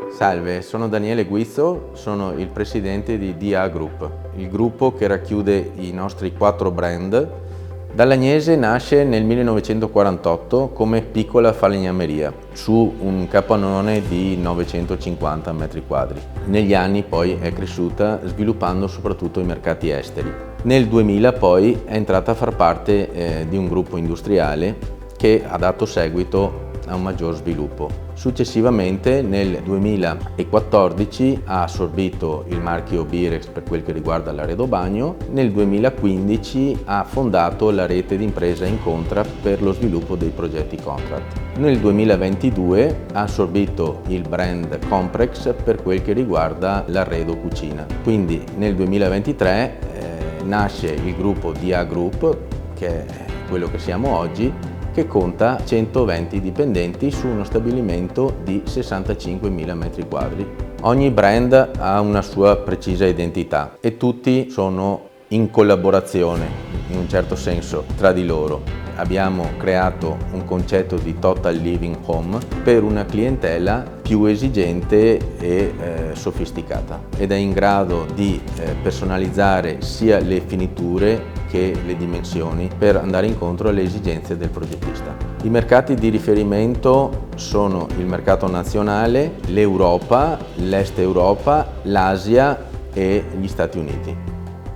Salve, sono Daniele Guizzo, sono il presidente di DA Group, il gruppo che racchiude i nostri 4 brand. Dall'Agnese nasce nel 1948 come piccola falegnameria su un capannone di 950 metri quadri. Negli anni poi è cresciuta sviluppando soprattutto i mercati esteri. Nel 2000 poi è entrata a far parte di un gruppo industriale che ha dato seguito a un maggior sviluppo. Successivamente nel 2014 ha assorbito il marchio Birex per quel che riguarda l'arredo bagno, nel 2015 ha fondato la rete di impresa Incontra per lo sviluppo dei progetti contract. Nel 2022 ha assorbito il brand Comprex per quel che riguarda l'arredo cucina. Quindi nel 2023 nasce il gruppo DA Group, che è quello che siamo oggi, che conta 120 dipendenti su uno stabilimento di 65.000 metri quadri. Ogni brand ha una sua precisa identità e tutti sono in collaborazione, in un certo senso, tra di loro. Abbiamo creato un concetto di Total Living Home per una clientela più esigente e sofisticata ed è in grado di personalizzare sia le finiture che le dimensioni per andare incontro alle esigenze del progettista. I mercati di riferimento sono il mercato nazionale, l'Europa, l'Est Europa, l'Asia e gli Stati Uniti.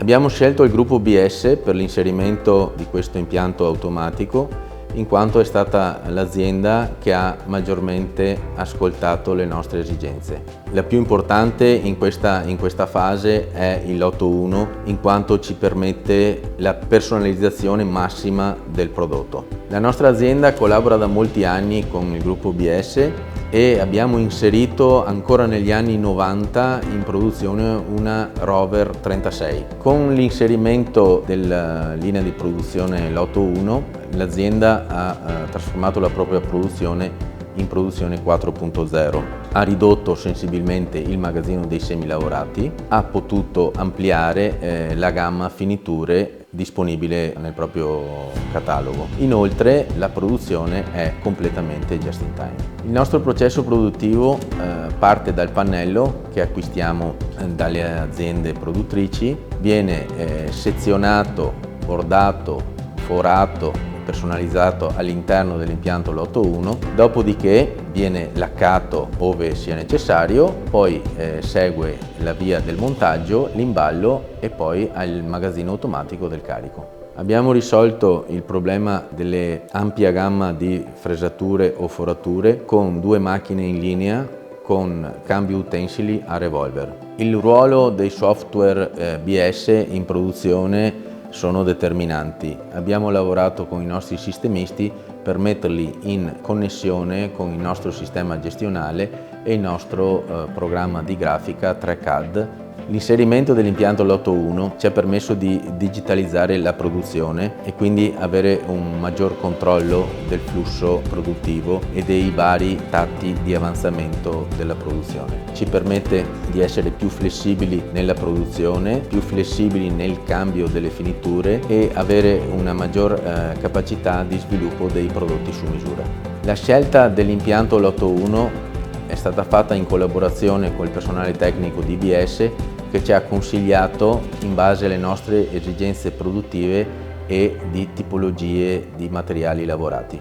Abbiamo scelto il gruppo BS per l'inserimento di questo impianto automatico in quanto è stata l'azienda che ha maggiormente ascoltato le nostre esigenze. La più importante in questa fase è il Lotto 1 in quanto ci permette la personalizzazione massima del prodotto. La nostra azienda collabora da molti anni con il gruppo BS e abbiamo inserito ancora negli anni 90 in produzione una Rover 36. Con l'inserimento della linea di produzione Lotto 1 l'azienda ha trasformato la propria produzione in produzione 4.0, ha ridotto sensibilmente il magazzino dei semilavorati, ha potuto ampliare la gamma finiture disponibile nel proprio catalogo. Inoltre la produzione è completamente just in time. Il nostro processo produttivo parte dal pannello che acquistiamo dalle aziende produttrici, viene sezionato, bordato, forato, personalizzato all'interno dell'impianto Lotto 1, dopodiché viene laccato ove sia necessario, poi segue la via del montaggio, l'imballo e poi al magazzino automatico del carico. Abbiamo risolto il problema delle ampia gamma di fresature o forature con 2 macchine in linea con cambio utensili a revolver. Il ruolo dei software BS in produzione sono determinanti. Abbiamo lavorato con i nostri sistemisti per metterli in connessione con il nostro sistema gestionale e il nostro programma di grafica 3CAD. L'inserimento dell'impianto Lotto 1 ci ha permesso di digitalizzare la produzione e quindi avere un maggior controllo del flusso produttivo e dei vari tratti di avanzamento della produzione. Ci permette di essere più flessibili nella produzione, più flessibili nel cambio delle finiture e avere una maggior capacità di sviluppo dei prodotti su misura. La scelta dell'impianto Lotto 1 è stata fatta in collaborazione con il personale tecnico di BS che ci ha consigliato in base alle nostre esigenze produttive e di tipologie di materiali lavorati.